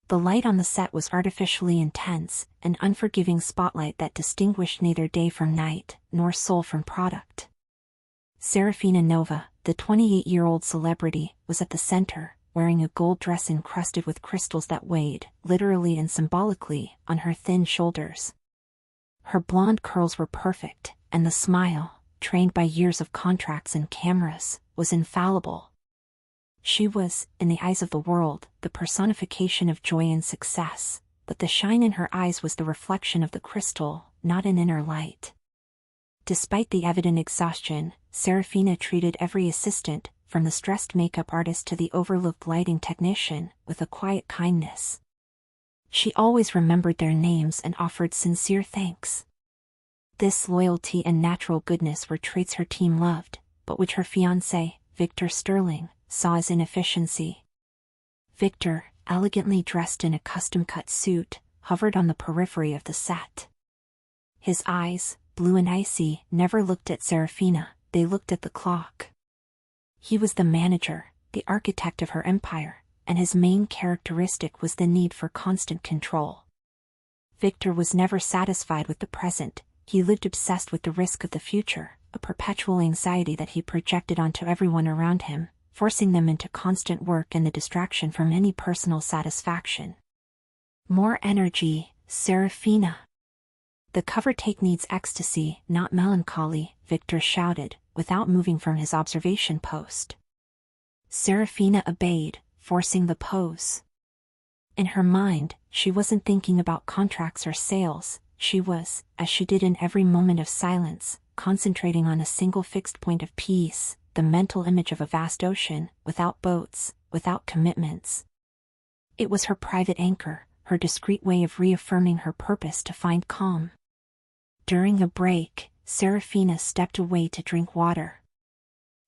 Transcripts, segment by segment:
The light on the set was artificially intense, an unforgiving spotlight that distinguished neither day from night, nor soul from product. Seraphina Nova, the 28-year-old celebrity, was at the center, wearing a gold dress encrusted with crystals that weighed, literally and symbolically, on her thin shoulders. Her blonde curls were perfect, and the smile, trained by years of contracts and cameras, was infallible. She was, in the eyes of the world, the personification of joy and success, but the shine in her eyes was the reflection of the crystal, not an inner light. Despite the evident exhaustion, Seraphina treated every assistant, from the stressed makeup artist to the overlooked lighting technician, with a quiet kindness. She always remembered their names and offered sincere thanks. This loyalty and natural goodness were traits her team loved, but which her fiancé, Victor Sterling, saw as inefficiency. Victor, elegantly dressed in a custom-cut suit, hovered on the periphery of the set. His eyes, blue and icy, never looked at Seraphina, they looked at the clock. He was the manager, the architect of her empire, and his main characteristic was the need for constant control. Victor was never satisfied with the present, he lived obsessed with the risk of the future, a perpetual anxiety that he projected onto everyone around him, forcing them into constant work and the distraction from any personal satisfaction. More energy, Seraphina. The cover take needs ecstasy, not melancholy, Victor shouted, without moving from his observation post. Seraphina obeyed, forcing the pose. In her mind, she wasn't thinking about contracts or sales, she was, as she did in every moment of silence, concentrating on a single fixed point of peace, the mental image of a vast ocean, without boats, without commitments. It was her private anchor, her discreet way of reaffirming her purpose to find calm. During a break, Seraphina stepped away to drink water.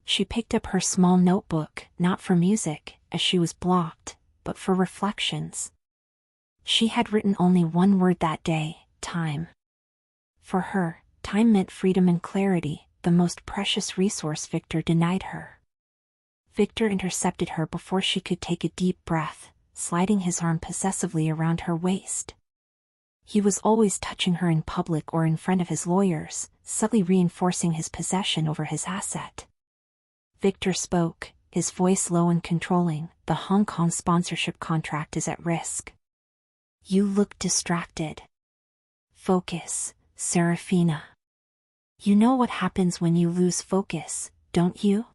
She picked up her small notebook, not for music, as she was blocked, but for reflections. She had written only one word that day, time. For her, time meant freedom and clarity, the most precious resource Victor denied her. Victor intercepted her before she could take a deep breath, sliding his arm possessively around her waist. He was always touching her in public or in front of his lawyers, subtly reinforcing his possession over his asset. Victor spoke, his voice low and controlling, "The Hong Kong sponsorship contract is at risk. You look distracted. Focus, Seraphina. You know what happens when you lose focus, don't you?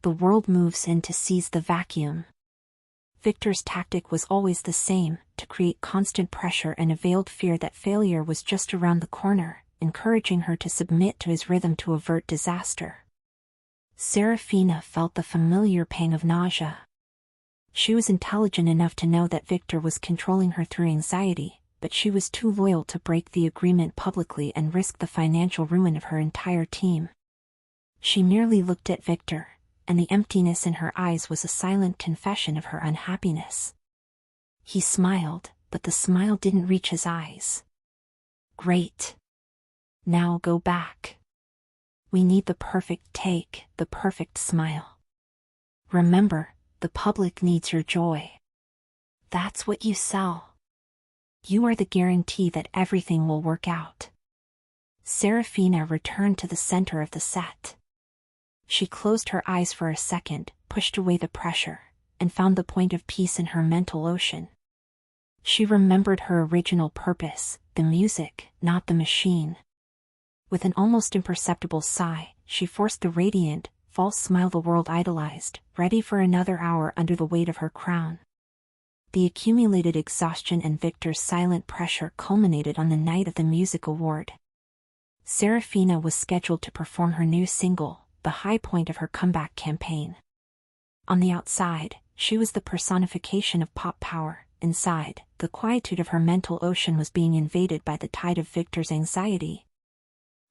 The world moves in to seize the vacuum." Victor's tactic was always the same, to create constant pressure and a veiled fear that failure was just around the corner, encouraging her to submit to his rhythm to avert disaster. Seraphina felt the familiar pang of nausea. She was intelligent enough to know that Victor was controlling her through anxiety, but she was too loyal to break the agreement publicly and risk the financial ruin of her entire team. She merely looked at Victor, and the emptiness in her eyes was a silent confession of her unhappiness. He smiled, but the smile didn't reach his eyes. "Great. Now go back. We need the perfect take, the perfect smile. Remember, the public needs your joy. That's what you sell. You are the guarantee that everything will work out." Seraphina returned to the center of the set. She closed her eyes for a second, pushed away the pressure, and found the point of peace in her mental ocean. She remembered her original purpose, the music, not the machine. With an almost imperceptible sigh, she forced the radiant, false smile the world idolized, ready for another hour under the weight of her crown. The accumulated exhaustion and Victor's silent pressure culminated on the night of the music award. Seraphina was scheduled to perform her new single, the high point of her comeback campaign. On the outside, she was the personification of pop power. Inside, the quietude of her mental ocean was being invaded by the tide of Victor's anxiety.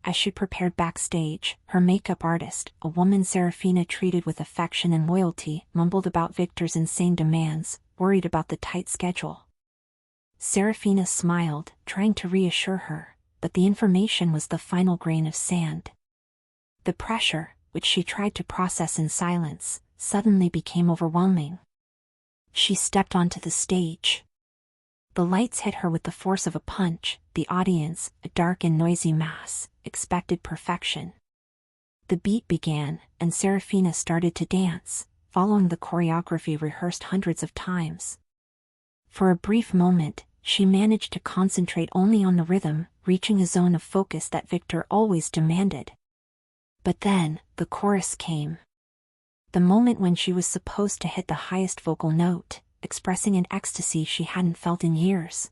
As she prepared backstage, her makeup artist, a woman Seraphina treated with affection and loyalty, mumbled about Victor's insane demands, worried about the tight schedule. Seraphina smiled, trying to reassure her, but the information was the final grain of sand. The pressure, which she tried to process in silence, suddenly became overwhelming. She stepped onto the stage. The lights hit her with the force of a punch. The audience, a dark and noisy mass, expected perfection. The beat began, and Seraphina started to dance, following the choreography rehearsed hundreds of times. For a brief moment, she managed to concentrate only on the rhythm, reaching a zone of focus that Victor always demanded. But then, the chorus came. The moment when she was supposed to hit the highest vocal note, expressing an ecstasy she hadn't felt in years.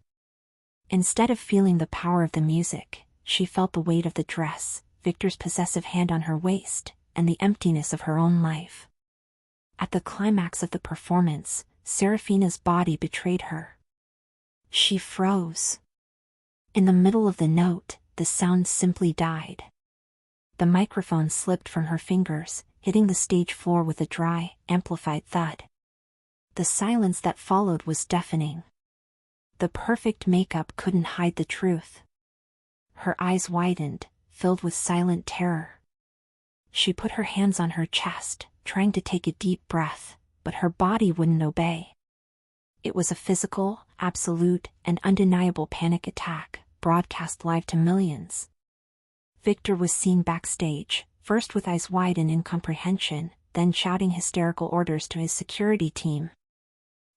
Instead of feeling the power of the music, she felt the weight of the dress, Victor's possessive hand on her waist, and the emptiness of her own life. At the climax of the performance, Seraphina's body betrayed her. She froze. In the middle of the note, the sound simply died. The microphone slipped from her fingers, hitting the stage floor with a dry, amplified thud. The silence that followed was deafening. The perfect makeup couldn't hide the truth. Her eyes widened, filled with silent terror. She put her hands on her chest, trying to take a deep breath, but her body wouldn't obey. It was a physical, absolute, and undeniable panic attack, broadcast live to millions. Victor was seen backstage, first with eyes wide in incomprehension, then shouting hysterical orders to his security team.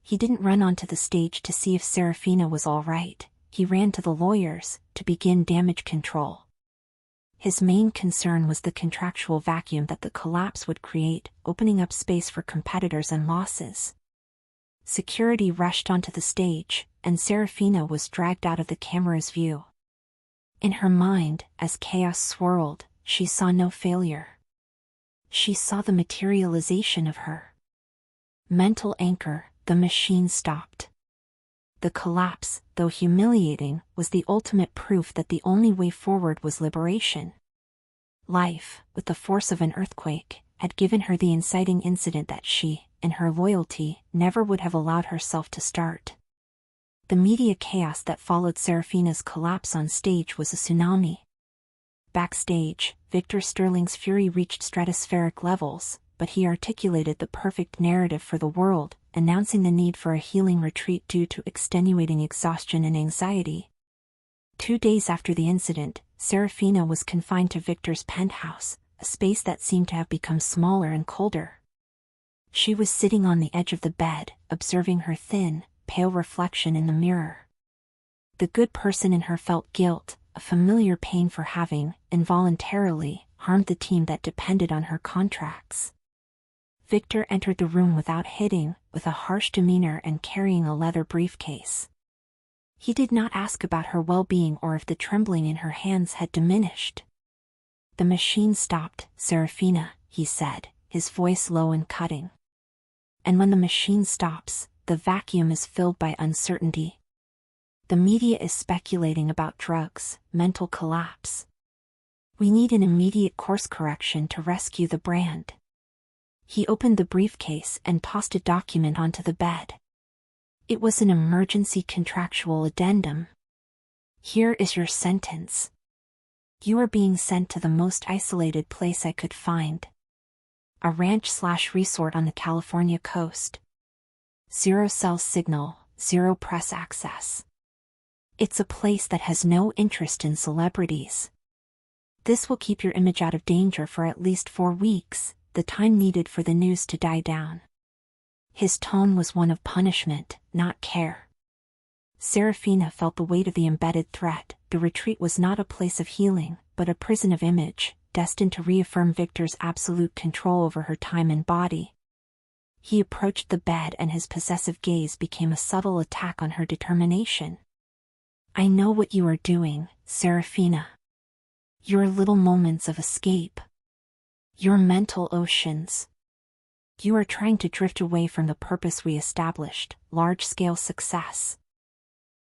He didn't run onto the stage to see if Seraphina was all right. He ran to the lawyers to begin damage control. His main concern was the contractual vacuum that the collapse would create, opening up space for competitors and losses. Security rushed onto the stage, and Seraphina was dragged out of the camera's view. In her mind, as chaos swirled, she saw no failure. She saw the materialization of her mental anchor. The machine stopped. The collapse, though humiliating, was the ultimate proof that the only way forward was liberation. Life, with the force of an earthquake, had given her the inciting incident that she, in her loyalty, never would have allowed herself to start. The media chaos that followed Seraphina's collapse on stage was a tsunami. Backstage, Victor Sterling's fury reached stratospheric levels, but he articulated the perfect narrative for the world, announcing the need for a healing retreat due to extenuating exhaustion and anxiety. 2 days after the incident, Seraphina was confined to Victor's penthouse, a space that seemed to have become smaller and colder. She was sitting on the edge of the bed, observing her thin, pale reflection in the mirror. The good person in her felt guilt, a familiar pain for having, involuntarily, harmed the team that depended on her contracts. Victor entered the room without hitting, with a harsh demeanor and carrying a leather briefcase. He did not ask about her well-being or if the trembling in her hands had diminished. "The machine stopped, Seraphina," he said, his voice low and cutting. "And when the machine stops, the vacuum is filled by uncertainty. The media is speculating about drugs, mental collapse. We need an immediate course correction to rescue the brand." He opened the briefcase and tossed a document onto the bed. It was an emergency contractual addendum. "Here is your sentence. You are being sent to the most isolated place I could find. A ranch/resort on the California coast. 0 cell signal, 0 press access. It's a place that has no interest in celebrities. This will keep your image out of danger for at least 4 weeks. The time needed for the news to die down." His tone was one of punishment, not care. Seraphina felt the weight of the embedded threat. The retreat was not a place of healing, but a prison of image, destined to reaffirm Victor's absolute control over her time and body. He approached the bed and his possessive gaze became a subtle attack on her determination. "I know what you are doing, Seraphina. Your little moments of escape. Your mental oceans. You are trying to drift away from the purpose we established, large-scale success.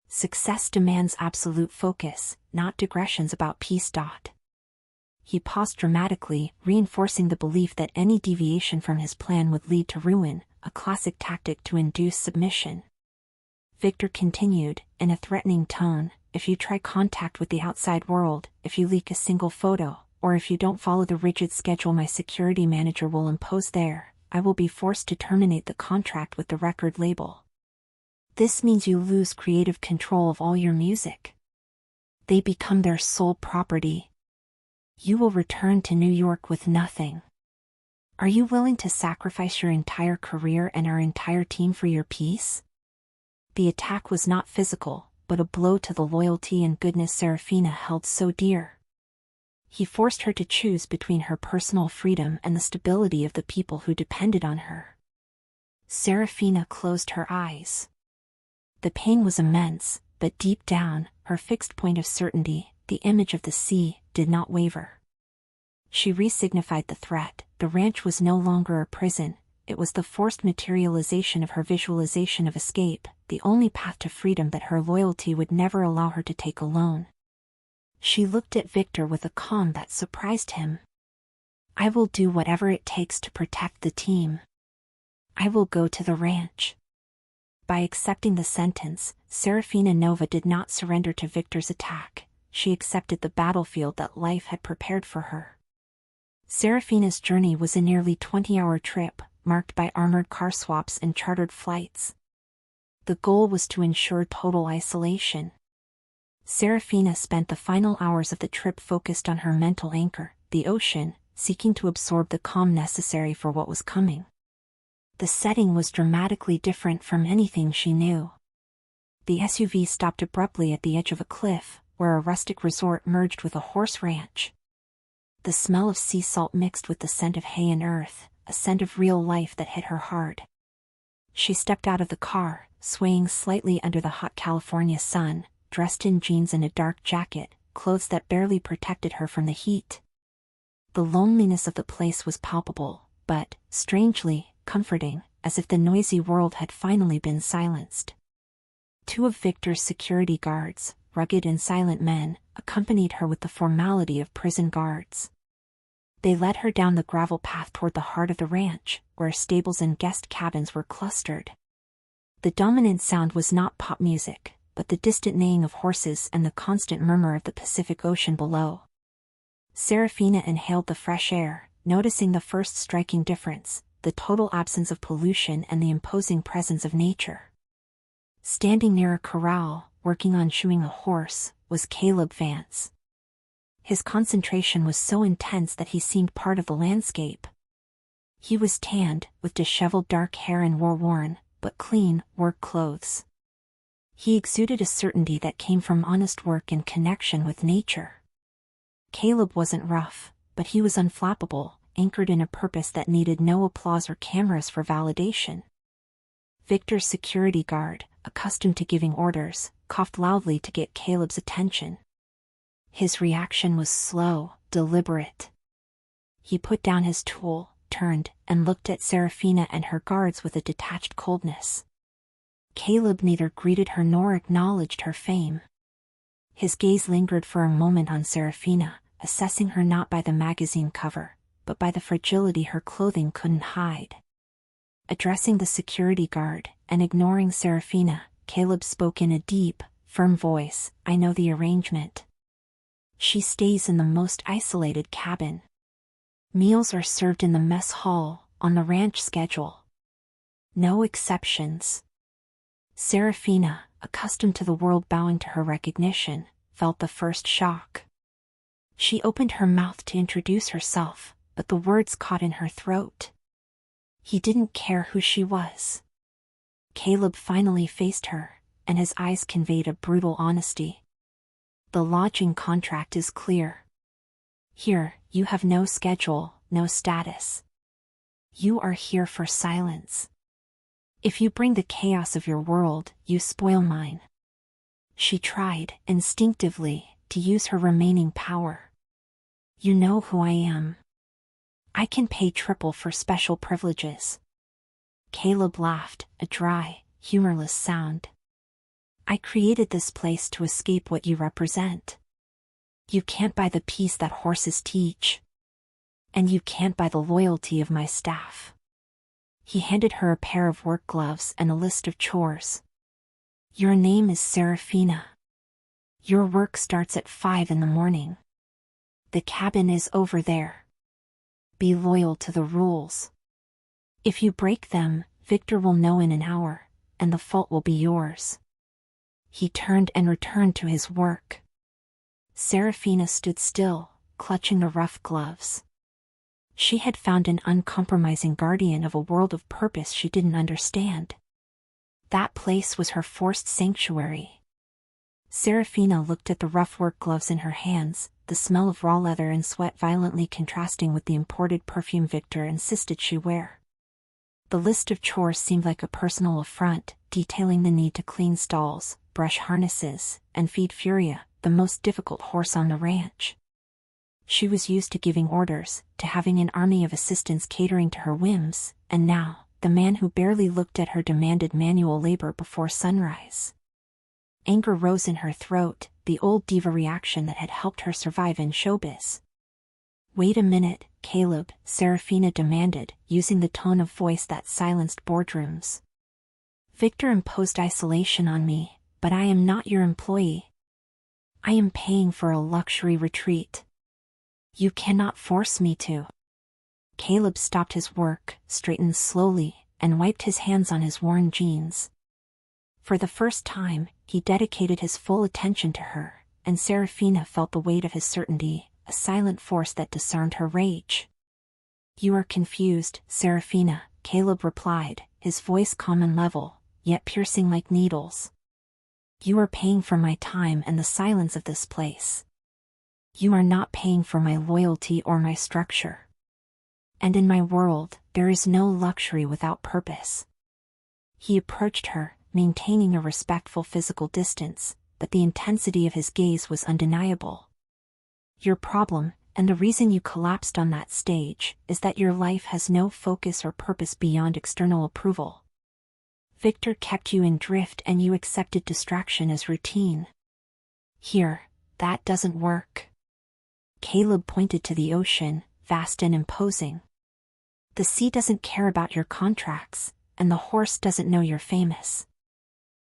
Success demands absolute focus, not digressions about peace. He paused dramatically, reinforcing the belief that any deviation from his plan would lead to ruin, a classic tactic to induce submission. Victor continued, in a threatening tone, "If you try contact with the outside world, if you leak a single photo, or if you don't follow the rigid schedule my security manager will impose there, I will be forced to terminate the contract with the record label." This means you lose creative control of all your music. They become their sole property. You will return to New York with nothing. Are you willing to sacrifice your entire career and our entire team for your peace? The attack was not physical, but a blow to the loyalty and goodness Seraphina held so dear. He forced her to choose between her personal freedom and the stability of the people who depended on her. Seraphina closed her eyes. The pain was immense, but deep down, her fixed point of certainty, the image of the sea, did not waver. She resignified the threat. The ranch was no longer a prison, it was the forced materialization of her visualization of escape, the only path to freedom that her loyalty would never allow her to take alone. She looked at Victor with a calm that surprised him. I will do whatever it takes to protect the team. I will go to the ranch. By accepting the sentence, Seraphina Nova did not surrender to Victor's attack. She accepted the battlefield that life had prepared for her. Seraphina's journey was a nearly 20-hour trip, marked by armored car swaps and chartered flights. The goal was to ensure total isolation. Seraphina spent the final hours of the trip focused on her mental anchor, the ocean, seeking to absorb the calm necessary for what was coming. The setting was dramatically different from anything she knew. The SUV stopped abruptly at the edge of a cliff, where a rustic resort merged with a horse ranch. The smell of sea salt mixed with the scent of hay and earth, a scent of real life that hit her hard. She stepped out of the car, swaying slightly under the hot California sun, dressed in jeans and a dark jacket, clothes that barely protected her from the heat. The loneliness of the place was palpable, but, strangely, comforting, as if the noisy world had finally been silenced. Two of Victor's security guards, rugged and silent men, accompanied her with the formality of prison guards. They led her down the gravel path toward the heart of the ranch, where stables and guest cabins were clustered. The dominant sound was not pop music, but the distant neighing of horses and the constant murmur of the Pacific Ocean below. Seraphina inhaled the fresh air, noticing the first striking difference, the total absence of pollution and the imposing presence of nature. Standing near a corral, working on shoeing a horse, was Caleb Vance. His concentration was so intense that he seemed part of the landscape. He was tanned, with disheveled dark hair and wore worn, but clean, work clothes. He exuded a certainty that came from honest work and connection with nature. Caleb wasn't rough, but he was unflappable, anchored in a purpose that needed no applause or cameras for validation. Victor's security guard, accustomed to giving orders, coughed loudly to get Caleb's attention. His reaction was slow, deliberate. He put down his tool, turned, and looked at Seraphina and her guards with a detached coldness. Caleb neither greeted her nor acknowledged her fame. His gaze lingered for a moment on Seraphina, assessing her not by the magazine cover, but by the fragility her clothing couldn't hide. Addressing the security guard, and ignoring Seraphina, Caleb spoke in a deep, firm voice, I know the arrangement. She stays in the most isolated cabin. Meals are served in the mess hall, on the ranch schedule. No exceptions. Seraphina, accustomed to the world bowing to her recognition, felt the first shock. She opened her mouth to introduce herself, but the words caught in her throat. He didn't care who she was. Caleb finally faced her, and his eyes conveyed a brutal honesty. The lodging contract is clear. Here, you have no schedule, no status. You are here for silence. If you bring the chaos of your world, you spoil mine. She tried, instinctively, to use her remaining power. You know who I am. I can pay triple for special privileges. Caleb laughed, a dry, humorless sound. I created this place to escape what you represent. You can't buy the peace that horses teach. And you can't buy the loyalty of my staff. He handed her a pair of work gloves and a list of chores. Your name is Seraphina. Your work starts at 5 in the morning. The cabin is over there. Be loyal to the rules. If you break them, Victor will know in an hour, and the fault will be yours." He turned and returned to his work. Seraphina stood still, clutching the rough gloves. She had found an uncompromising guardian of a world of purpose she didn't understand. That place was her forced sanctuary. Seraphina looked at the rough work gloves in her hands, the smell of raw leather and sweat violently contrasting with the imported perfume Victor insisted she wear. The list of chores seemed like a personal affront, detailing the need to clean stalls, brush harnesses, and feed Furia, the most difficult horse on the ranch. She was used to giving orders, to having an army of assistants catering to her whims, and now, the man who barely looked at her demanded manual labor before sunrise. Anger rose in her throat, the old diva reaction that had helped her survive in showbiz. "Wait a minute, Caleb," Seraphina demanded, using the tone of voice that silenced boardrooms. "Victor imposed isolation on me, but I am not your employee. I am paying for a luxury retreat. You cannot force me to." Caleb stopped his work, straightened slowly, and wiped his hands on his worn jeans. For the first time, he dedicated his full attention to her, and Seraphina felt the weight of his certainty, a silent force that disarmed her rage. "You are confused, Seraphina," Caleb replied, his voice calm and level, yet piercing like needles. "You are paying for my time and the silence of this place. You are not paying for my loyalty or my structure. And in my world, there is no luxury without purpose." He approached her, maintaining a respectful physical distance, but the intensity of his gaze was undeniable. "Your problem, and the reason you collapsed on that stage, is that your life has no focus or purpose beyond external approval. Victor kept you in drift and you accepted distraction as routine. Here, that doesn't work." Caleb pointed to the ocean, vast and imposing. "The sea doesn't care about your contracts, and the horse doesn't know you're famous.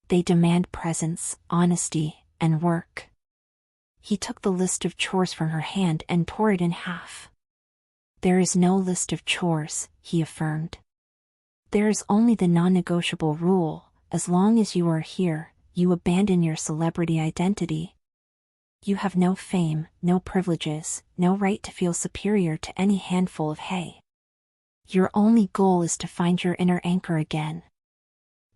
They demand presence, honesty, and work." He took the list of chores from her hand and tore it in half. "There is no list of chores," he affirmed. "There is only the non-negotiable rule: as long as you are here, you abandon your celebrity identity. You have no fame, no privileges, no right to feel superior to any handful of hay. Your only goal is to find your inner anchor again."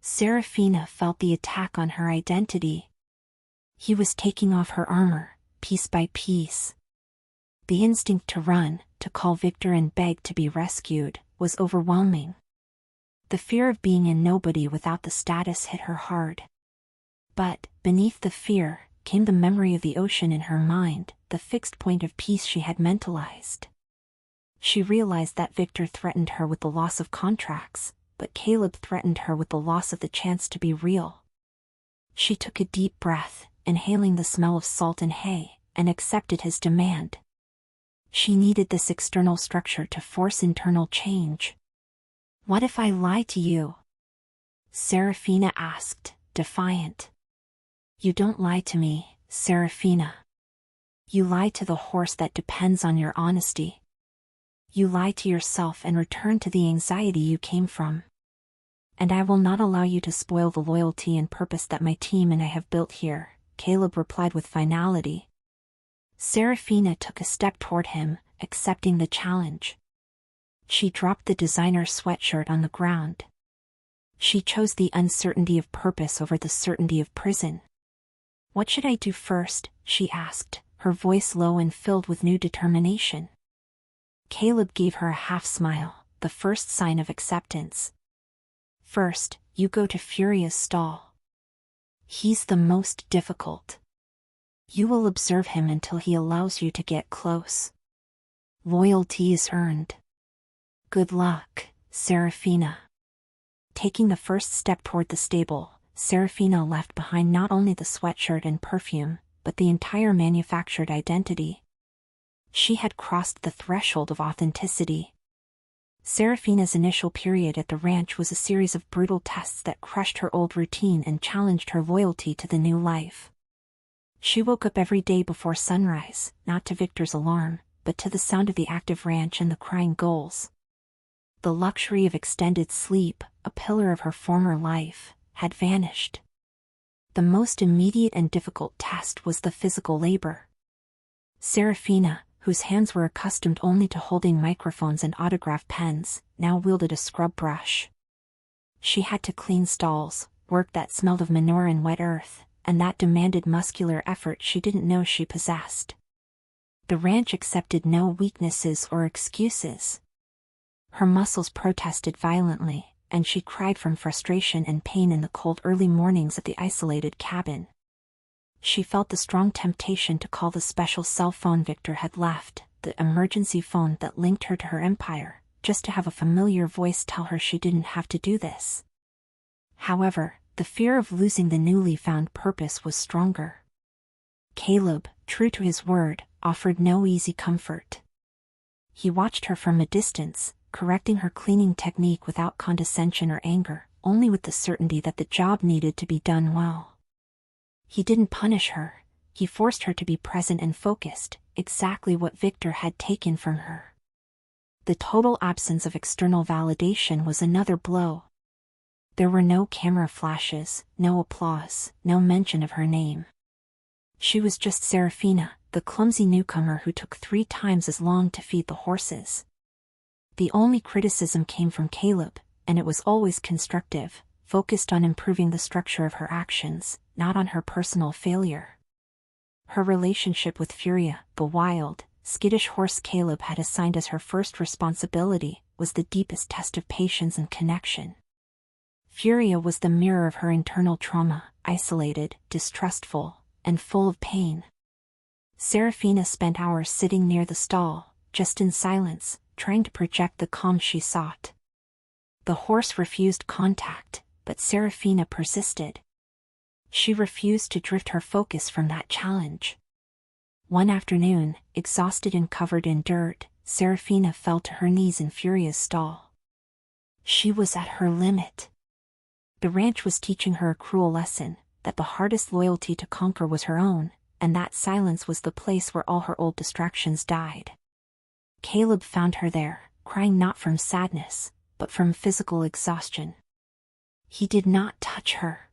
Seraphina felt the attack on her identity. He was taking off her armor, piece by piece. The instinct to run, to call Victor and beg to be rescued, was overwhelming. The fear of being a nobody without the status hit her hard. But, beneath the fear, came the memory of the ocean in her mind, the fixed point of peace she had mentalized. She realized that Victor threatened her with the loss of contracts, but Caleb threatened her with the loss of the chance to be real. She took a deep breath, inhaling the smell of salt and hay, and accepted his demand. She needed this external structure to force internal change. "What if I lie to you?" Seraphina asked, defiant. "You don't lie to me, Seraphina. You lie to the horse that depends on your honesty. You lie to yourself and return to the anxiety you came from. And I will not allow you to spoil the loyalty and purpose that my team and I have built here," Caleb replied with finality. Seraphina took a step toward him, accepting the challenge. She dropped the designer sweatshirt on the ground. She chose the uncertainty of purpose over the certainty of prison. "What should I do first?" she asked, her voice low and filled with new determination. Caleb gave her a half-smile, the first sign of acceptance. "First, you go to Furia's stall. He's the most difficult. You will observe him until he allows you to get close. Loyalty is earned. Good luck, Seraphina." Taking the first step toward the stable, Seraphina left behind not only the sweatshirt and perfume, but the entire manufactured identity. She had crossed the threshold of authenticity. Seraphina's initial period at the ranch was a series of brutal tests that crushed her old routine and challenged her loyalty to the new life. She woke up every day before sunrise, not to Victor's alarm, but to the sound of the active ranch and the crying gulls. The luxury of extended sleep, a pillar of her former life, had vanished. The most immediate and difficult test was the physical labor. Seraphina, whose hands were accustomed only to holding microphones and autograph pens, now wielded a scrub brush. She had to clean stalls, work that smelled of manure and wet earth, and that demanded muscular effort she didn't know she possessed. The ranch accepted no weaknesses or excuses. Her muscles protested violently, and she cried from frustration and pain in the cold early mornings at the isolated cabin. She felt the strong temptation to call the special cell phone Victor had left, the emergency phone that linked her to her empire, just to have a familiar voice tell her she didn't have to do this. However, the fear of losing the newly found purpose was stronger. Caleb, true to his word, offered no easy comfort. He watched her from a distance, correcting her cleaning technique without condescension or anger, only with the certainty that the job needed to be done well. He didn't punish her, he forced her to be present and focused, exactly what Victor had taken from her. The total absence of external validation was another blow. There were no camera flashes, no applause, no mention of her name. She was just Seraphina, the clumsy newcomer who took 3 times as long to feed the horses. The only criticism came from Caleb, and it was always constructive, focused on improving the structure of her actions, not on her personal failure. Her relationship with Furia, the wild, skittish horse Caleb had assigned as her first responsibility, was the deepest test of patience and connection. Furia was the mirror of her internal trauma, isolated, distrustful, and full of pain. Seraphina spent hours sitting near the stall, just in silence, trying to project the calm she sought. The horse refused contact, but Seraphina persisted. She refused to drift her focus from that challenge. One afternoon, exhausted and covered in dirt, Seraphina fell to her knees in Furia's stall. She was at her limit. The ranch was teaching her a cruel lesson, that the hardest loyalty to conquer was her own, and that silence was the place where all her old distractions died. Caleb found her there, crying not from sadness, but from physical exhaustion. He did not touch her.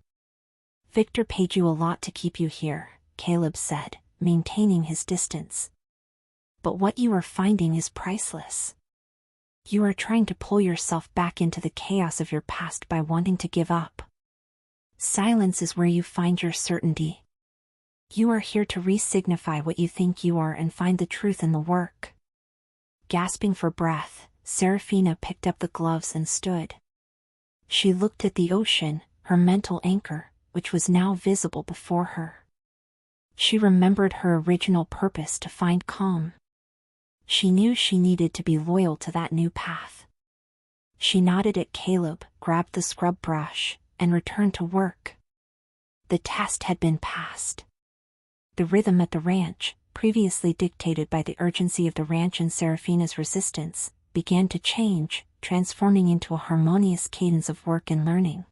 "Victor paid you a lot to keep you here," Caleb said, maintaining his distance. "But what you are finding is priceless. You are trying to pull yourself back into the chaos of your past by wanting to give up. Silence is where you find your certainty. You are here to re-signify what you think you are and find the truth in the work." Gasping for breath, Seraphina picked up the gloves and stood. She looked at the ocean, her mental anchor, which was now visible before her. She remembered her original purpose to find calm. She knew she needed to be loyal to that new path. She nodded at Caleb, grabbed the scrub brush, and returned to work. The test had been passed. The rhythm at the ranch, previously dictated by the urgency of the ranch and Seraphina's resistance, began to change, transforming into a harmonious cadence of work and learning.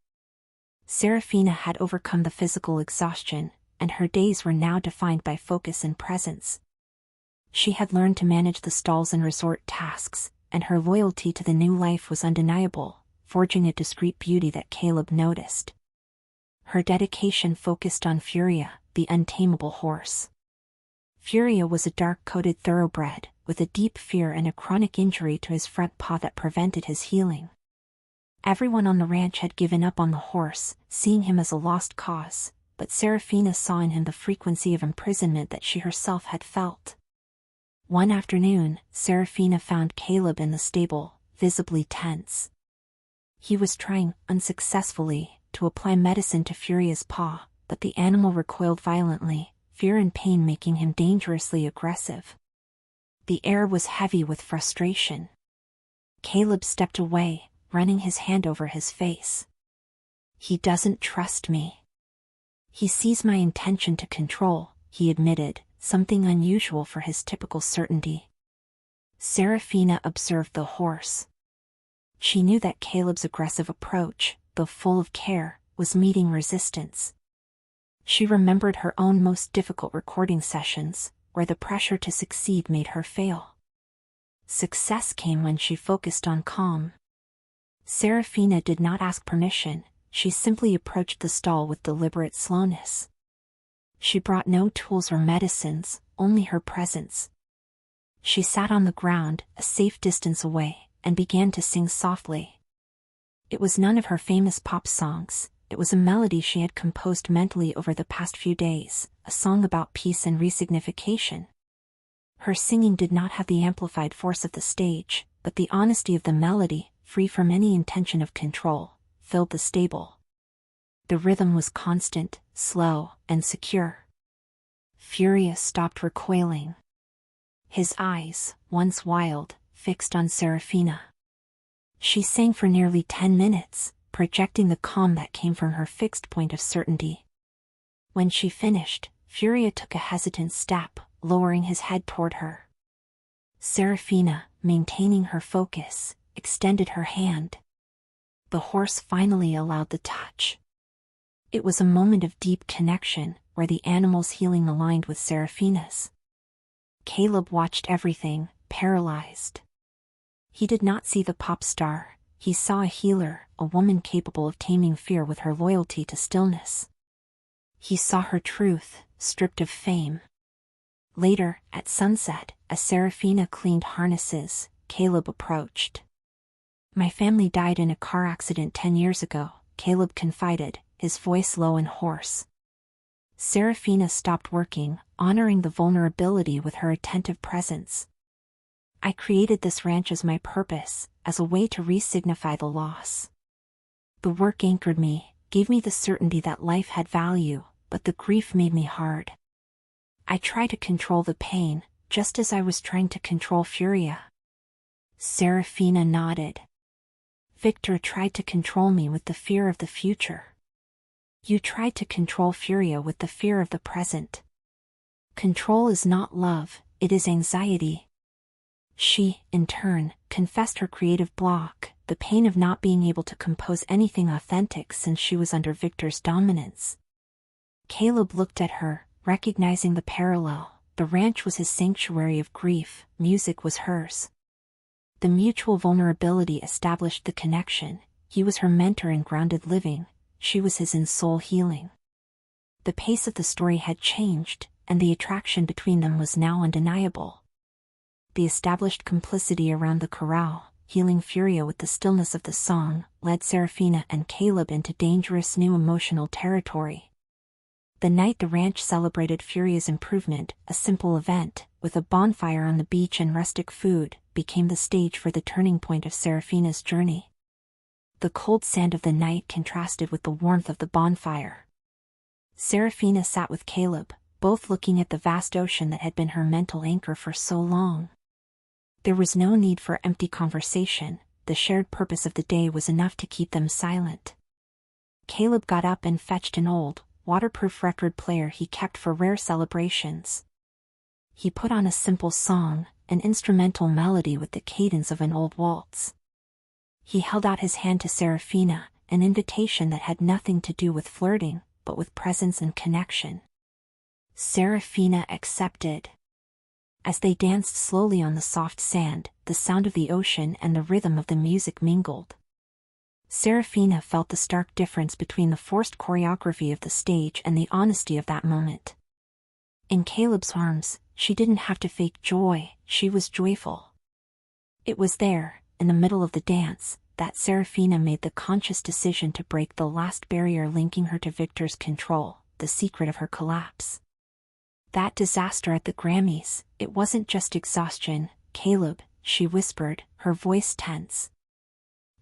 Seraphina had overcome the physical exhaustion, and her days were now defined by focus and presence. She had learned to manage the stalls and resort tasks, and her loyalty to the new life was undeniable, forging a discreet beauty that Caleb noticed. Her dedication focused on Furia, the untamable horse. Furia was a dark-coated thoroughbred, with a deep fear and a chronic injury to his front paw that prevented his healing. Everyone on the ranch had given up on the horse, seeing him as a lost cause, but Seraphina saw in him the frequency of imprisonment that she herself had felt. One afternoon, Seraphina found Caleb in the stable, visibly tense. He was trying, unsuccessfully, to apply medicine to Furia's paw, but the animal recoiled violently, fear and pain making him dangerously aggressive. The air was heavy with frustration. Caleb stepped away, running his hand over his face. "He doesn't trust me. He sees my intention to control," he admitted, something unusual for his typical certainty. Seraphina observed the horse. She knew that Caleb's aggressive approach, though full of care, was meeting resistance. She remembered her own most difficult recording sessions, where the pressure to succeed made her fail. Success came when she focused on calm. Seraphina did not ask permission, she simply approached the stall with deliberate slowness. She brought no tools or medicines, only her presence. She sat on the ground, a safe distance away, and began to sing softly. It was none of her famous pop songs, it was a melody she had composed mentally over the past few days, a song about peace and resignification. Her singing did not have the amplified force of the stage, but the honesty of the melody, free from any intention of control, filled the stable. The rhythm was constant, slow, and secure. Furious stopped recoiling. His eyes, once wild, fixed on Seraphina. She sang for nearly 10 minutes, projecting the calm that came from her fixed point of certainty. When she finished, Furia took a hesitant step, lowering his head toward her. Seraphina, maintaining her focus, extended her hand. The horse finally allowed the touch. It was a moment of deep connection, where the animal's healing aligned with Seraphina's. Caleb watched everything, paralyzed. He did not see the pop star, he saw a healer, a woman capable of taming fear with her loyalty to stillness. He saw her truth, stripped of fame. Later, at sunset, as Seraphina cleaned harnesses, Caleb approached. "My family died in a car accident 10 years ago," Caleb confided, his voice low and hoarse. Seraphina stopped working, honoring the vulnerability with her attentive presence. "I created this ranch as my purpose, as a way to re-signify the loss. The work anchored me, gave me the certainty that life had value, but the grief made me hard. I tried to control the pain, just as I was trying to control Furia." Seraphina nodded. "Victor tried to control me with the fear of the future. You tried to control Furia with the fear of the present. Control is not love, it is anxiety." She, in turn, confessed her creative block, the pain of not being able to compose anything authentic since she was under Victor's dominance. Caleb looked at her, recognizing the parallel. The ranch was his sanctuary of grief, music was hers. The mutual vulnerability established the connection. He was her mentor in grounded living, she was his in soul healing. The pace of the story had changed, and the attraction between them was now undeniable. The established complicity around the corral, healing Furia with the stillness of the song, led Seraphina and Caleb into dangerous new emotional territory. The night the ranch celebrated Furia's improvement, a simple event, with a bonfire on the beach and rustic food, became the stage for the turning point of Seraphina's journey. The cold sand of the night contrasted with the warmth of the bonfire. Seraphina sat with Caleb, both looking at the vast ocean that had been her mental anchor for so long. There was no need for empty conversation, the shared purpose of the day was enough to keep them silent. Caleb got up and fetched an old, waterproof record player he kept for rare celebrations. He put on a simple song, an instrumental melody with the cadence of an old waltz. He held out his hand to Seraphina, an invitation that had nothing to do with flirting, but with presence and connection. Seraphina accepted. As they danced slowly on the soft sand, the sound of the ocean and the rhythm of the music mingled. Seraphina felt the stark difference between the forced choreography of the stage and the honesty of that moment. In Caleb's arms, she didn't have to fake joy, she was joyful. It was there, in the middle of the dance, that Seraphina made the conscious decision to break the last barrier linking her to Victor's control, the secret of her collapse. That disaster at the Grammys, it wasn't just exhaustion, Caleb, she whispered, her voice tense.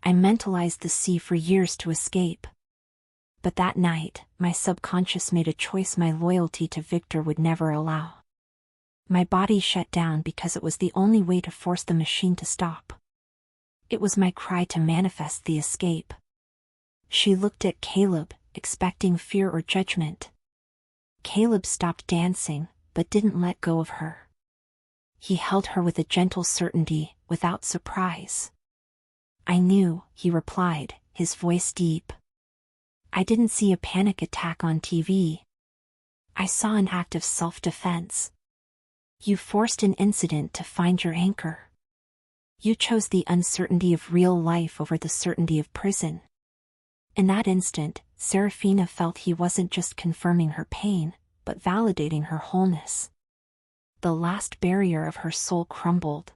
I mentalized the sea for years to escape. But that night, my subconscious made a choice my loyalty to Victor would never allow. My body shut down because it was the only way to force the machine to stop. It was my cry to manifest the escape. She looked at Caleb, expecting fear or judgment. Caleb stopped dancing, but didn't let go of her. He held her with a gentle certainty, without surprise. I knew, he replied, his voice deep. I didn't see a panic attack on TV. I saw an act of self-defense. You forced an incident to find your anchor. You chose the uncertainty of real life over the certainty of prison. In that instant, Seraphina felt he wasn't just confirming her pain, but validating her wholeness. The last barrier of her soul crumbled.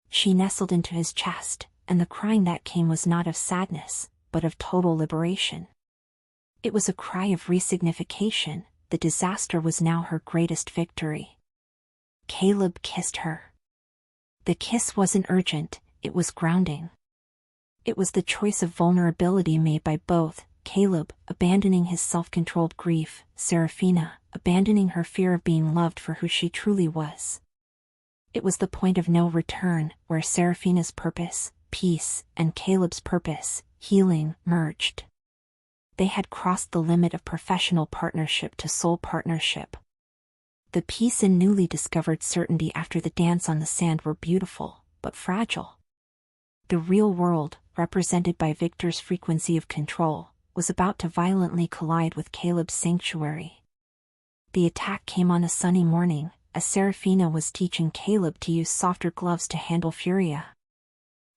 She nestled into his chest, and the crying that came was not of sadness, but of total liberation. It was a cry of resignification. The disaster was now her greatest victory. Caleb kissed her. The kiss wasn't urgent, it was grounding. It was the choice of vulnerability made by both, Caleb abandoning his self-controlled grief, Seraphina abandoning her fear of being loved for who she truly was. It was the point of no return, where Seraphina's purpose, peace, and Caleb's purpose, healing, merged. They had crossed the limit of professional partnership to soul partnership. The peace and newly discovered certainty after the dance on the sand were beautiful, but fragile. The real world, represented by Victor's frequency of control, was about to violently collide with Caleb's sanctuary. The attack came on a sunny morning, as Seraphina was teaching Caleb to use softer gloves to handle Furia.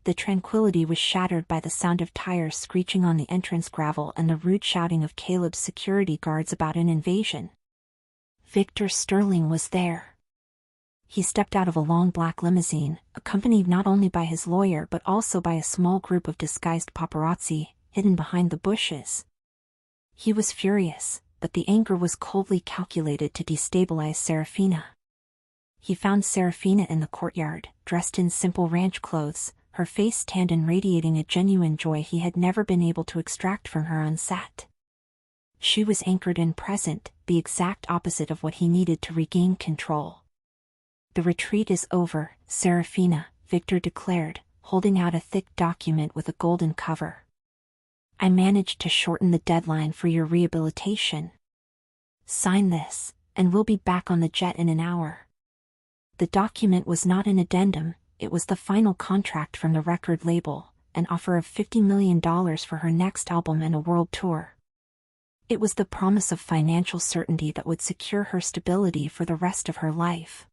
The tranquility was shattered by the sound of tires screeching on the entrance gravel and the rude shouting of Caleb's security guards about an invasion. Victor Sterling was there. He stepped out of a long black limousine, accompanied not only by his lawyer but also by a small group of disguised paparazzi, hidden behind the bushes. He was furious, but the anger was coldly calculated to destabilize Seraphina. He found Seraphina in the courtyard, dressed in simple ranch clothes, her face tanned and radiating a genuine joy he had never been able to extract from her on set. She was anchored and present, the exact opposite of what he needed to regain control. "The retreat is over, Seraphina," Victor declared, holding out a thick document with a golden cover. "I managed to shorten the deadline for your rehabilitation. Sign this, and we'll be back on the jet in an hour." The document was not an addendum, it was the final contract from the record label, an offer of $50 million for her next album and a world tour. It was the promise of financial certainty that would secure her stability for the rest of her life.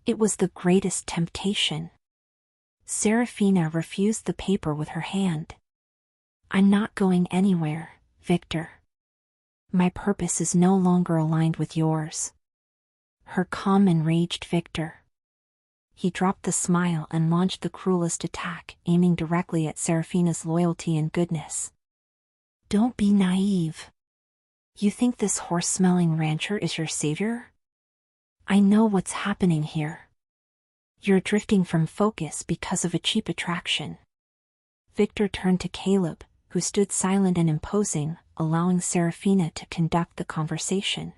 It was the greatest temptation. Seraphina refused the paper with her hand. "I'm not going anywhere, Victor. My purpose is no longer aligned with yours." Her calm enraged Victor. He dropped the smile and launched the cruelest attack, aiming directly at Seraphina's loyalty and goodness. "Don't be naive. You think this horse-smelling rancher is your savior? I know what's happening here. You're drifting from focus because of a cheap attraction." Victor turned to Caleb, who stood silent and imposing, allowing Seraphina to conduct the conversation.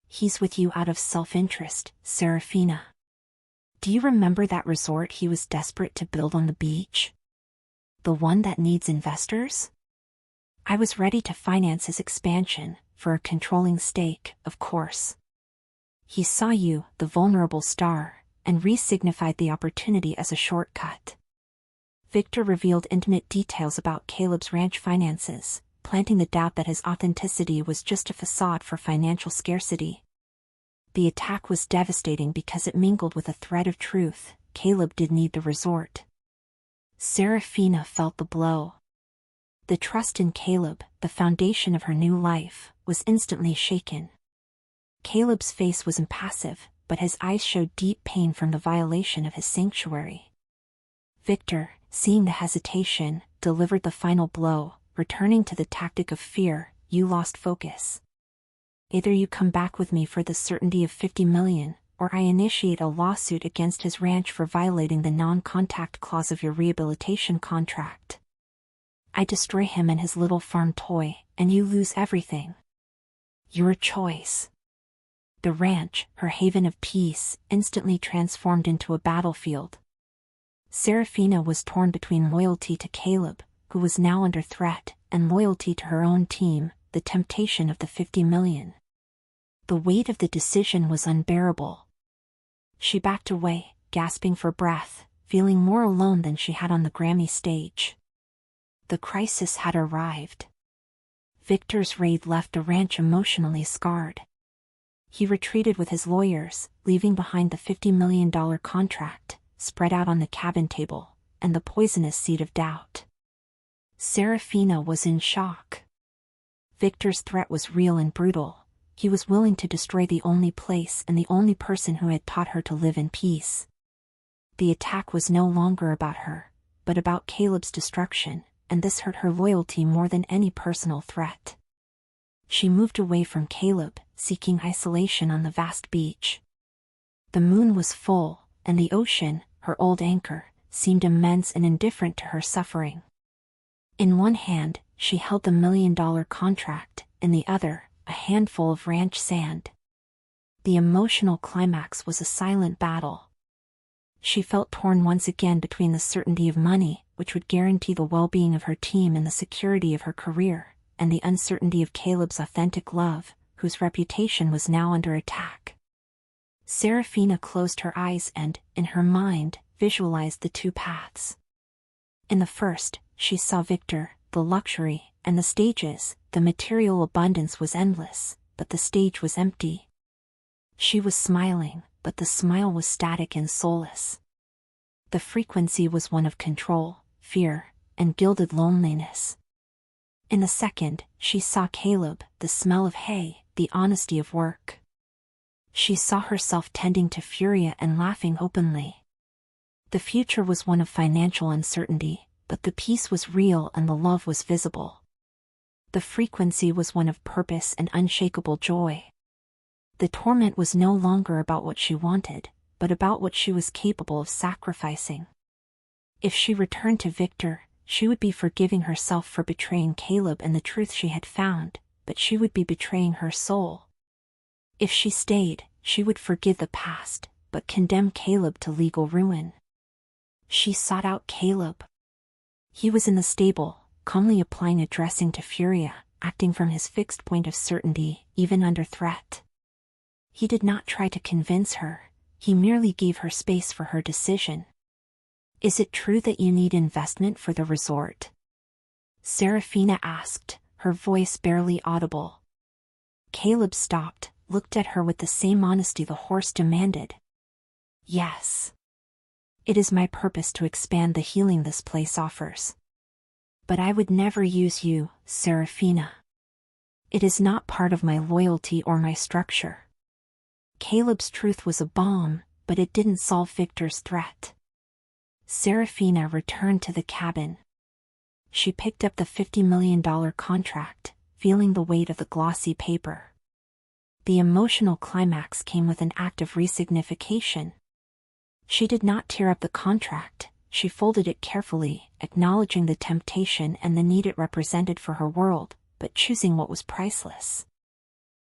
"He's with you out of self-interest, Seraphina. Do you remember that resort he was desperate to build on the beach? The one that needs investors? I was ready to finance his expansion, for a controlling stake, of course. He saw you, the vulnerable star, and re-signified the opportunity as a shortcut." Victor revealed intimate details about Caleb's ranch finances, planting the doubt that his authenticity was just a facade for financial scarcity. The attack was devastating because it mingled with a thread of truth: Caleb did need the resort. Seraphina felt the blow. The trust in Caleb, the foundation of her new life, was instantly shaken. Caleb's face was impassive, but his eyes showed deep pain from the violation of his sanctuary. Victor, seeing the hesitation, delivered the final blow, returning to the tactic of fear. "You lost focus. Either you come back with me for the certainty of $50 million, or I initiate a lawsuit against his ranch for violating the non-contact clause of your rehabilitation contract. I destroy him and his little farm toy, and you lose everything. Your choice." The ranch, her haven of peace, instantly transformed into a battlefield. Seraphina was torn between loyalty to Caleb, who was now under threat, and loyalty to her own team, the temptation of the $50 million. The weight of the decision was unbearable. She backed away, gasping for breath, feeling more alone than she had on the Grammy stage. The crisis had arrived. Victor's raid left the ranch emotionally scarred. He retreated with his lawyers, leaving behind the $50 million contract, spread out on the cabin table, and the poisonous seed of doubt. Seraphina was in shock. Victor's threat was real and brutal. He was willing to destroy the only place and the only person who had taught her to live in peace. The attack was no longer about her, but about Caleb's destruction, and this hurt her loyalty more than any personal threat. She moved away from Caleb, seeking isolation on the vast beach. The moon was full, and the ocean, her old anchor, seemed immense and indifferent to her suffering. In one hand, she held the $1 million contract, in the other, a handful of ranch sand. The emotional climax was a silent battle. She felt torn once again between the certainty of money, which would guarantee the well-being of her team and the security of her career, and the uncertainty of Caleb's authentic love, whose reputation was now under attack. Seraphina closed her eyes and, in her mind, visualized the two paths. In the first, she saw Victor, the luxury, and the stages. The material abundance was endless, but the stage was empty. She was smiling, but the smile was static and soulless. The frequency was one of control, fear, and gilded loneliness. In the second, she saw Caleb, the smell of hay, the honesty of work. She saw herself tending to Furia and laughing openly. The future was one of financial uncertainty, but the peace was real and the love was visible. The frequency was one of purpose and unshakable joy. The torment was no longer about what she wanted, but about what she was capable of sacrificing. If she returned to Victor, she would be forgiving herself for betraying Caleb and the truth she had found, but she would be betraying her soul. If she stayed, she would forgive the past, but condemn Caleb to legal ruin. She sought out Caleb. He was in the stable, calmly applying a dressing to Furia, acting from his fixed point of certainty, even under threat. He did not try to convince her, he merely gave her space for her decision. "Is it true that you need investment for the resort?" Seraphina asked, her voice barely audible. Caleb stopped, looked at her with the same honesty the horse demanded. "Yes. It is my purpose to expand the healing this place offers. But I would never use you, Seraphina. It is not part of my loyalty or my structure." Caleb's truth was a balm, but it didn't solve Victor's threat. Seraphina returned to the cabin. She picked up the $50 million contract, feeling the weight of the glossy paper. The emotional climax came with an act of resignification. She did not tear up the contract, she folded it carefully, acknowledging the temptation and the need it represented for her world, but choosing what was priceless.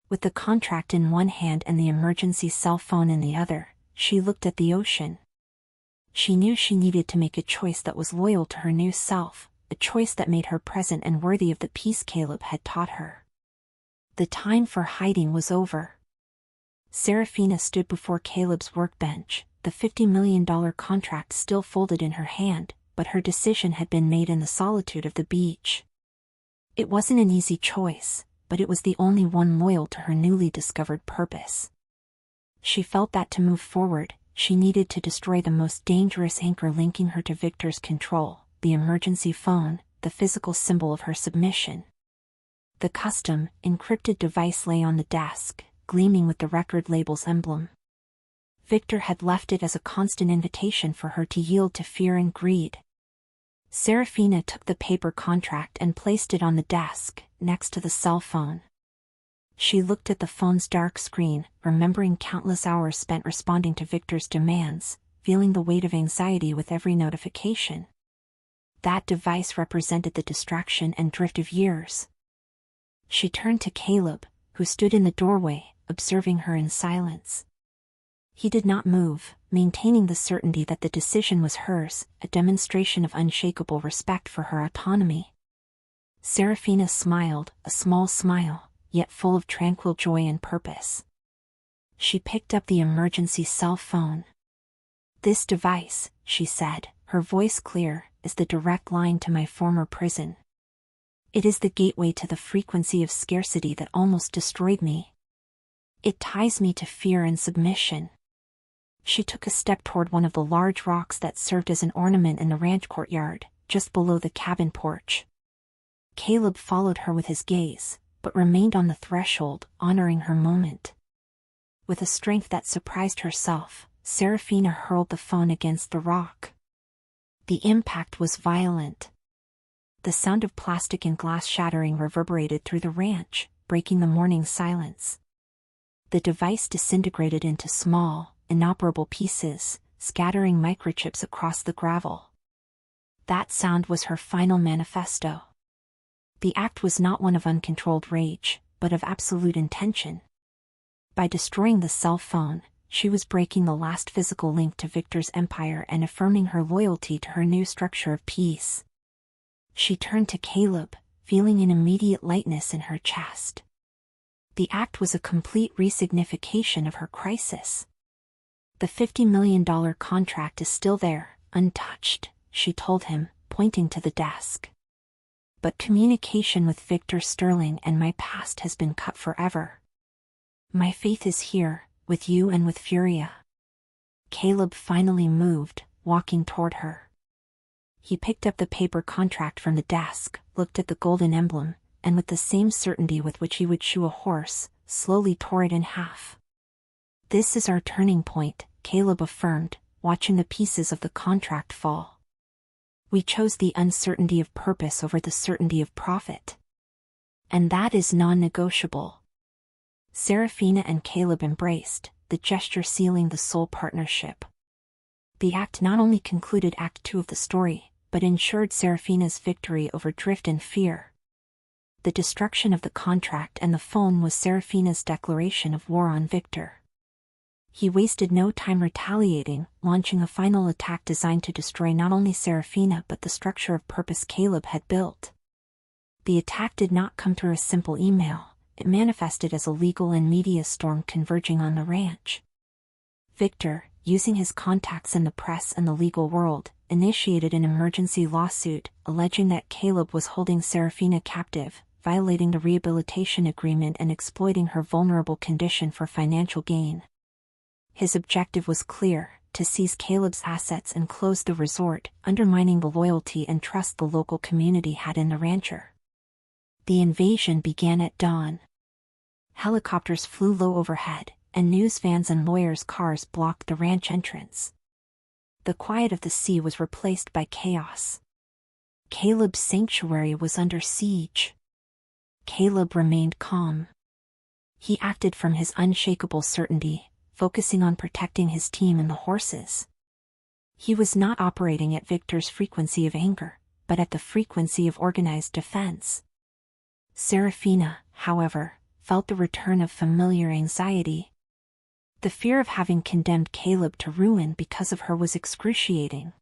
With the contract in one hand and the emergency cell phone in the other, she looked at the ocean. She knew she needed to make a choice that was loyal to her new self, a choice that made her present and worthy of the peace Caleb had taught her. The time for hiding was over. Seraphina stood before Caleb's workbench, the $50 million contract still folded in her hand, but her decision had been made in the solitude of the beach. It wasn't an easy choice, but it was the only one loyal to her newly discovered purpose. She felt that to move forward, she needed to destroy the most dangerous anchor linking her to Victor's control, the emergency phone, the physical symbol of her submission. The custom, encrypted device lay on the desk, gleaming with the record label's emblem. Victor had left it as a constant invitation for her to yield to fear and greed. Seraphina took the paper contract and placed it on the desk, next to the cell phone. She looked at the phone's dark screen, remembering countless hours spent responding to Victor's demands, feeling the weight of anxiety with every notification. That device represented the distraction and drift of years. She turned to Caleb, who stood in the doorway, observing her in silence. He did not move, maintaining the certainty that the decision was hers, a demonstration of unshakable respect for her autonomy. Seraphina smiled, a small smile, yet full of tranquil joy and purpose. She picked up the emergency cell phone. "This device," she said, her voice clear, "is the direct line to my former prison. It is the gateway to the frequency of scarcity that almost destroyed me. It ties me to fear and submission." She took a step toward one of the large rocks that served as an ornament in the ranch courtyard, just below the cabin porch. Caleb followed her with his gaze, but remained on the threshold, honoring her moment. With a strength that surprised herself, Seraphina hurled the phone against the rock. The impact was violent. The sound of plastic and glass shattering reverberated through the ranch, breaking the morning silence. The device disintegrated into small, inoperable pieces, scattering microchips across the gravel. That sound was her final manifesto. The act was not one of uncontrolled rage, but of absolute intention. By destroying the cell phone, she was breaking the last physical link to Victor's empire and affirming her loyalty to her new structure of peace. She turned to Caleb, feeling an immediate lightness in her chest. The act was a complete resignification of her crisis. The $50 million contract is still there, untouched, she told him, pointing to the desk. But communication with Victor Sterling and my past has been cut forever. My faith is here, with you and with Furia. Caleb finally moved, walking toward her. He picked up the paper contract from the desk, looked at the golden emblem, and with the same certainty with which he would shoe a horse, slowly tore it in half. This is our turning point, Caleb affirmed, watching the pieces of the contract fall. We chose the uncertainty of purpose over the certainty of profit. And that is non-negotiable. Seraphina and Caleb embraced, the gesture sealing the soul partnership. The act not only concluded Act 2 of the story, but ensured Seraphina's victory over drift and fear. The destruction of the contract and the phone was Seraphina's declaration of war on Victor. He wasted no time retaliating, launching a final attack designed to destroy not only Seraphina but the structure of purpose Caleb had built. The attack did not come through a simple email. It manifested as a legal and media storm converging on the ranch. Victor, using his contacts in the press and the legal world, initiated an emergency lawsuit, alleging that Caleb was holding Seraphina captive, violating the rehabilitation agreement and exploiting her vulnerable condition for financial gain. His objective was clear: to seize Caleb's assets and close the resort, undermining the loyalty and trust the local community had in the rancher. The invasion began at dawn. Helicopters flew low overhead, and news vans and lawyers' cars blocked the ranch entrance. The quiet of the sea was replaced by chaos. Caleb's sanctuary was under siege. Caleb remained calm. He acted from his unshakable certainty, focusing on protecting his team and the horses. He was not operating at Victor's frequency of anger, but at the frequency of organized defense. Seraphina, however, felt the return of familiar anxiety. The fear of having condemned Caleb to ruin because of her was excruciating.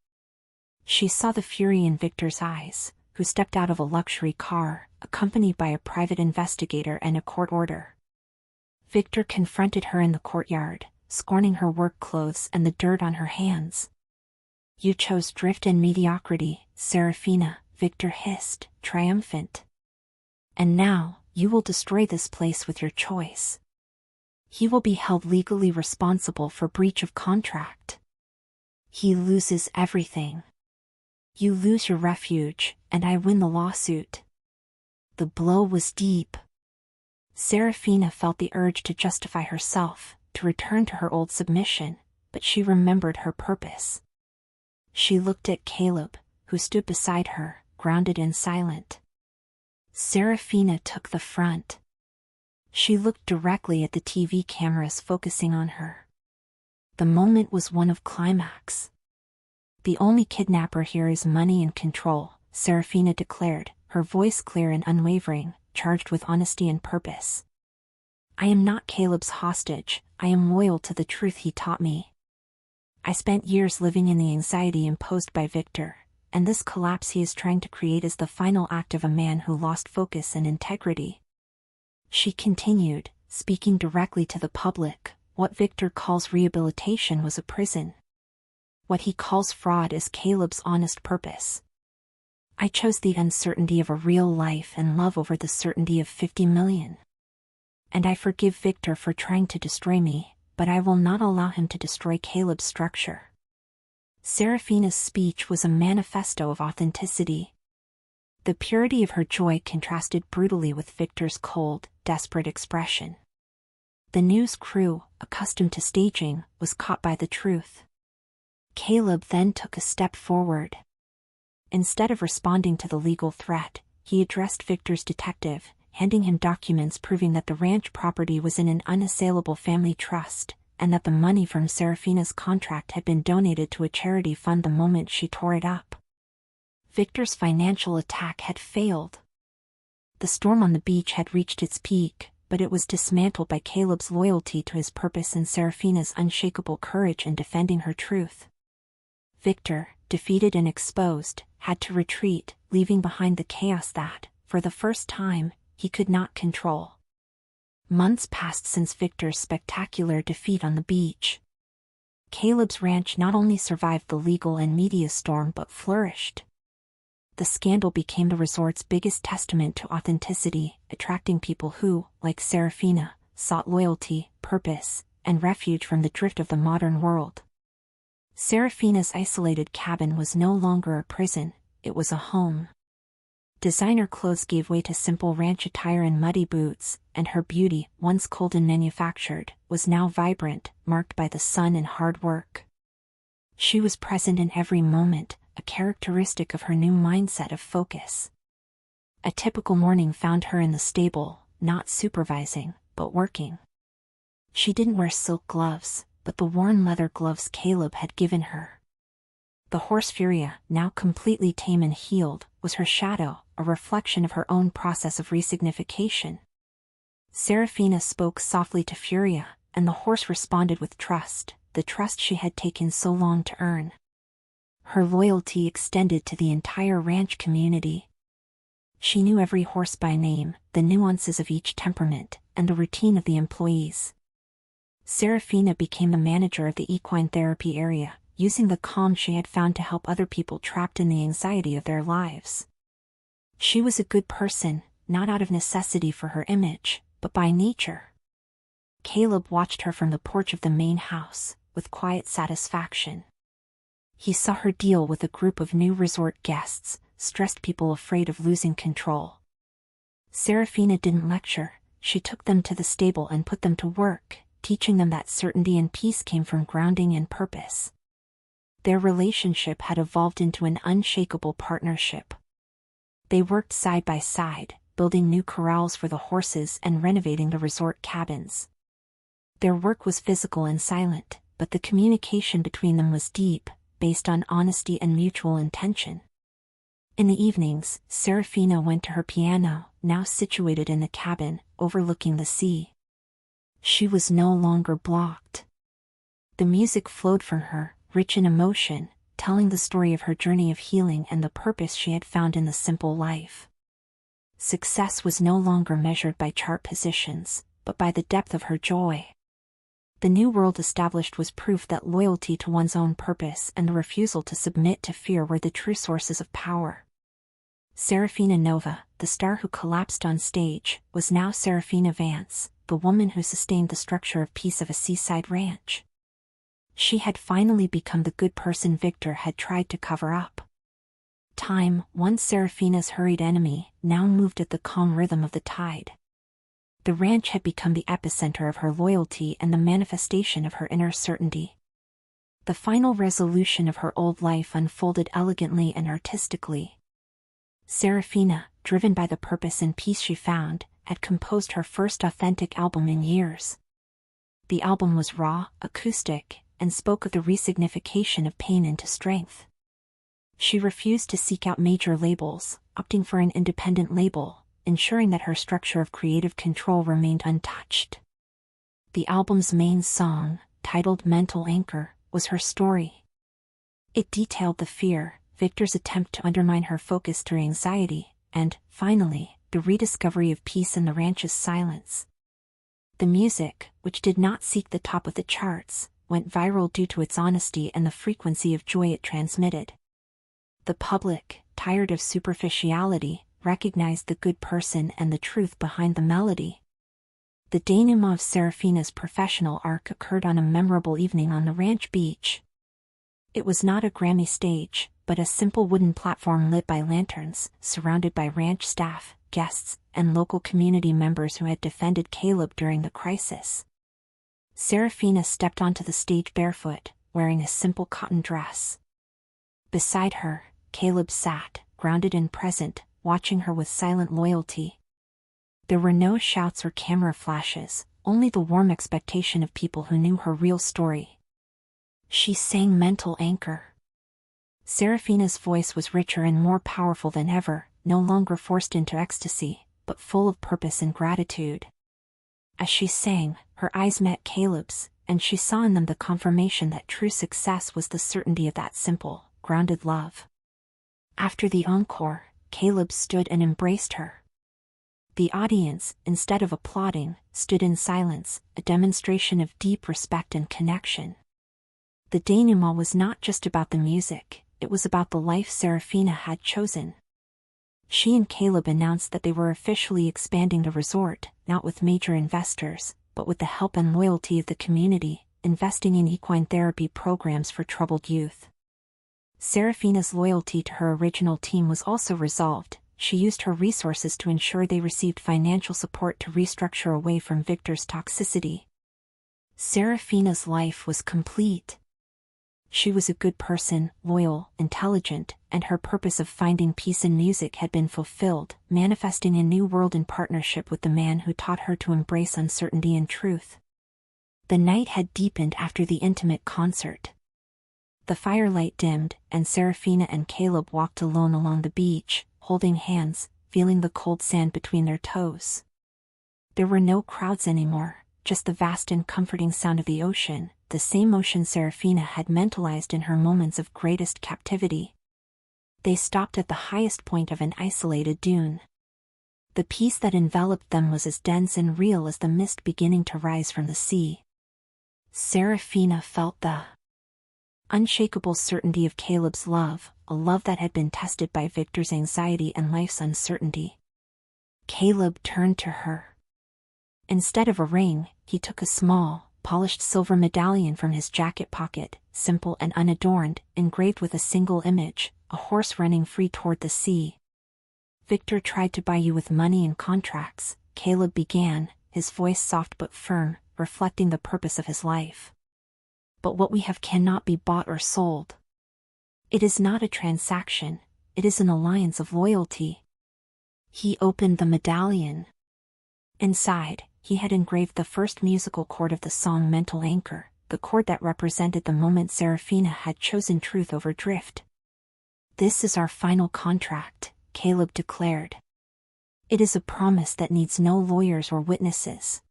She saw the fury in Victor's eyes, who stepped out of a luxury car, accompanied by a private investigator and a court order. Victor confronted her in the courtyard, scorning her work clothes and the dirt on her hands. You chose drift and mediocrity, Seraphina, Victor hissed, triumphant. And now, you will destroy this place with your choice. He will be held legally responsible for breach of contract. He loses everything. You lose your refuge, and I win the lawsuit. The blow was deep. Seraphina felt the urge to justify herself, to return to her old submission, but she remembered her purpose. She looked at Caleb, who stood beside her, grounded and silent. Seraphina took the front. She looked directly at the TV cameras focusing on her. The moment was one of climax. The only kidnapper here is money and control, Seraphina declared, her voice clear and unwavering, charged with honesty and purpose. I am not Caleb's hostage, I am loyal to the truth he taught me. I spent years living in the anxiety imposed by Victor, and this collapse he is trying to create is the final act of a man who lost focus and integrity. She continued, speaking directly to the public. What Victor calls rehabilitation was a prison. What he calls fraud is Caleb's honest purpose. I chose the uncertainty of a real life and love over the certainty of 50 million. And I forgive Victor for trying to destroy me, but I will not allow him to destroy Caleb's structure. Seraphina's speech was a manifesto of authenticity. The purity of her joy contrasted brutally with Victor's cold, desperate expression. The news crew, accustomed to staging, was caught by the truth. Caleb then took a step forward. Instead of responding to the legal threat, he addressed Victor's detective, handing him documents proving that the ranch property was in an unassailable family trust, and that the money from Seraphina's contract had been donated to a charity fund the moment she tore it up. Victor's financial attack had failed. The storm on the beach had reached its peak, but it was dismantled by Caleb's loyalty to his purpose and Seraphina's unshakable courage in defending her truth. Victor, defeated and exposed, had to retreat, leaving behind the chaos that, for the first time, he could not control. Months passed since Victor's spectacular defeat on the beach. Caleb's ranch not only survived the legal and media storm but flourished. The scandal became the resort's biggest testament to authenticity, attracting people who, like Seraphina, sought loyalty, purpose, and refuge from the drift of the modern world. Seraphina's isolated cabin was no longer a prison, it was a home. Designer clothes gave way to simple ranch attire and muddy boots, and her beauty, once cold and manufactured, was now vibrant, marked by the sun and hard work. She was present in every moment, a characteristic of her new mindset of focus. A typical morning found her in the stable, not supervising, but working. She didn't wear silk gloves, but the worn leather gloves Caleb had given her. The horse Furia, now completely tame and healed, was her shadow, a reflection of her own process of resignification. Seraphina spoke softly to Furia, and the horse responded with trust, the trust she had taken so long to earn. Her loyalty extended to the entire ranch community. She knew every horse by name, the nuances of each temperament, and the routine of the employees. Seraphina became the manager of the equine therapy area, using the calm she had found to help other people trapped in the anxiety of their lives. She was a good person, not out of necessity for her image, but by nature. Caleb watched her from the porch of the main house, with quiet satisfaction. He saw her deal with a group of new resort guests, stressed people afraid of losing control. Seraphina didn't lecture, she took them to the stable and put them to work, teaching them that certainty and peace came from grounding and purpose. Their relationship had evolved into an unshakable partnership. They worked side by side, building new corrals for the horses and renovating the resort cabins. Their work was physical and silent, but the communication between them was deep, based on honesty and mutual intention. In the evenings, Seraphina went to her piano, now situated in the cabin, overlooking the sea. She was no longer blocked. The music flowed from her, rich in emotion, telling the story of her journey of healing and the purpose she had found in the simple life. Success was no longer measured by chart positions, but by the depth of her joy. The new world established was proof that loyalty to one's own purpose and the refusal to submit to fear were the true sources of power. Seraphina Nova, the star who collapsed on stage, was now Seraphina Vance, the woman who sustained the structure of peace of a seaside ranch. She had finally become the good person Victor had tried to cover up. Time, once Seraphina's hurried enemy, now moved at the calm rhythm of the tide. The ranch had become the epicenter of her loyalty and the manifestation of her inner certainty. The final resolution of her old life unfolded elegantly and artistically. Seraphina, driven by the purpose and peace she found, had composed her first authentic album in years. The album was raw, acoustic, and spoke of the resignification of pain into strength. She refused to seek out major labels, opting for an independent label, ensuring that her structure of creative control remained untouched. The album's main song, titled Mental Anchor, was her story. It detailed the fear, Victor's attempt to undermine her focus through anxiety, and, finally, the rediscovery of peace in the ranch's silence. The music, which did not seek the top of the charts, went viral due to its honesty and the frequency of joy it transmitted. The public, tired of superficiality, recognized the good person and the truth behind the melody. The denouement of Seraphina's professional arc occurred on a memorable evening on the ranch beach. It was not a Grammy stage, but a simple wooden platform lit by lanterns, surrounded by ranch staff, guests, and local community members who had defended Caleb during the crisis. Seraphina stepped onto the stage barefoot, wearing a simple cotton dress. Beside her, Caleb sat, grounded and present, watching her with silent loyalty. There were no shouts or camera flashes, only the warm expectation of people who knew her real story. She sang Mental Anchor. Seraphina's voice was richer and more powerful than ever, no longer forced into ecstasy, but full of purpose and gratitude. As she sang, her eyes met Caleb's, and she saw in them the confirmation that true success was the certainty of that simple, grounded love. After the encore, Caleb stood and embraced her. The audience, instead of applauding, stood in silence, a demonstration of deep respect and connection. The denouement was not just about the music, it was about the life Seraphina had chosen. She and Caleb announced that they were officially expanding the resort, not with major investors, but with the help and loyalty of the community, investing in equine therapy programs for troubled youth. Seraphina's loyalty to her original team was also resolved. She used her resources to ensure they received financial support to restructure away from Victor's toxicity. Seraphina's life was complete. She was a good person, loyal, intelligent, and her purpose of finding peace in music had been fulfilled, manifesting a new world in partnership with the man who taught her to embrace uncertainty and truth. The night had deepened after the intimate concert. The firelight dimmed, and Seraphina and Caleb walked alone along the beach, holding hands, feeling the cold sand between their toes. There were no crowds anymore, just the vast and comforting sound of the ocean, the same ocean Seraphina had mentalized in her moments of greatest captivity. They stopped at the highest point of an isolated dune. The peace that enveloped them was as dense and real as the mist beginning to rise from the sea. Seraphina felt the unshakable certainty of Caleb's love, a love that had been tested by Victor's anxiety and life's uncertainty. Caleb turned to her. Instead of a ring, he took a small, polished silver medallion from his jacket pocket, simple and unadorned, engraved with a single image, a horse running free toward the sea. "Victor tried to buy you with money and contracts," Caleb began, his voice soft but firm, reflecting the purpose of his life. "But what we have cannot be bought or sold. It is not a transaction, it is an alliance of loyalty." He opened the medallion. Inside, he had engraved the first musical chord of the song Mental Anchor, the chord that represented the moment Seraphina had chosen truth over drift. "This is our final contract," Caleb declared. "It is a promise that needs no lawyers or witnesses.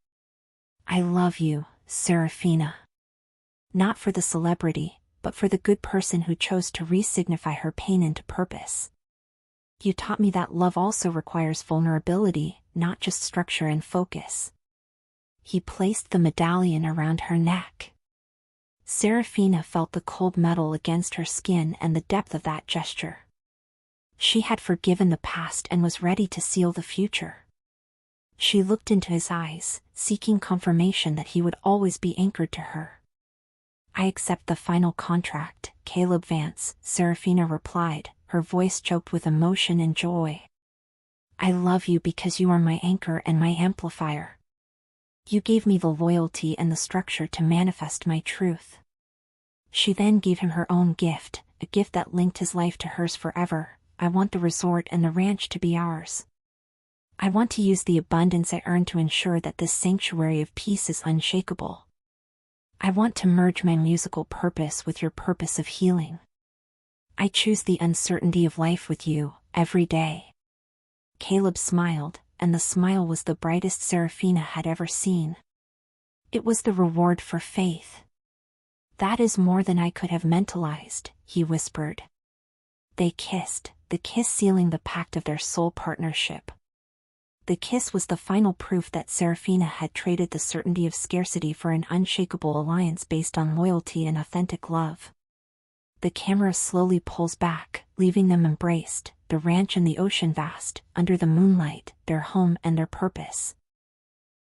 I love you, Seraphina. Not for the celebrity, but for the good person who chose to re-signify her pain into purpose. You taught me that love also requires vulnerability, not just structure and focus." He placed the medallion around her neck. Seraphina felt the cold metal against her skin and the depth of that gesture. She had forgiven the past and was ready to seal the future. She looked into his eyes, seeking confirmation that he would always be anchored to her. "I accept the final contract, Caleb Vance," Seraphina replied, her voice choked with emotion and joy. "I love you because you are my anchor and my amplifier. You gave me the loyalty and the structure to manifest my truth." She then gave him her own gift, a gift that linked his life to hers forever. "I want the resort and the ranch to be ours. I want to use the abundance I earned to ensure that this sanctuary of peace is unshakable. I want to merge my musical purpose with your purpose of healing. I choose the uncertainty of life with you, every day." Caleb smiled, and the smile was the brightest Seraphina had ever seen. "It was the reward for faith. That is more than I could have mentalized," he whispered. They kissed, the kiss sealing the pact of their soul partnership. The kiss was the final proof that Seraphina had traded the certainty of scarcity for an unshakable alliance based on loyalty and authentic love. The camera slowly pulls back, leaving them embraced, the ranch and the ocean vast, under the moonlight, their home and their purpose.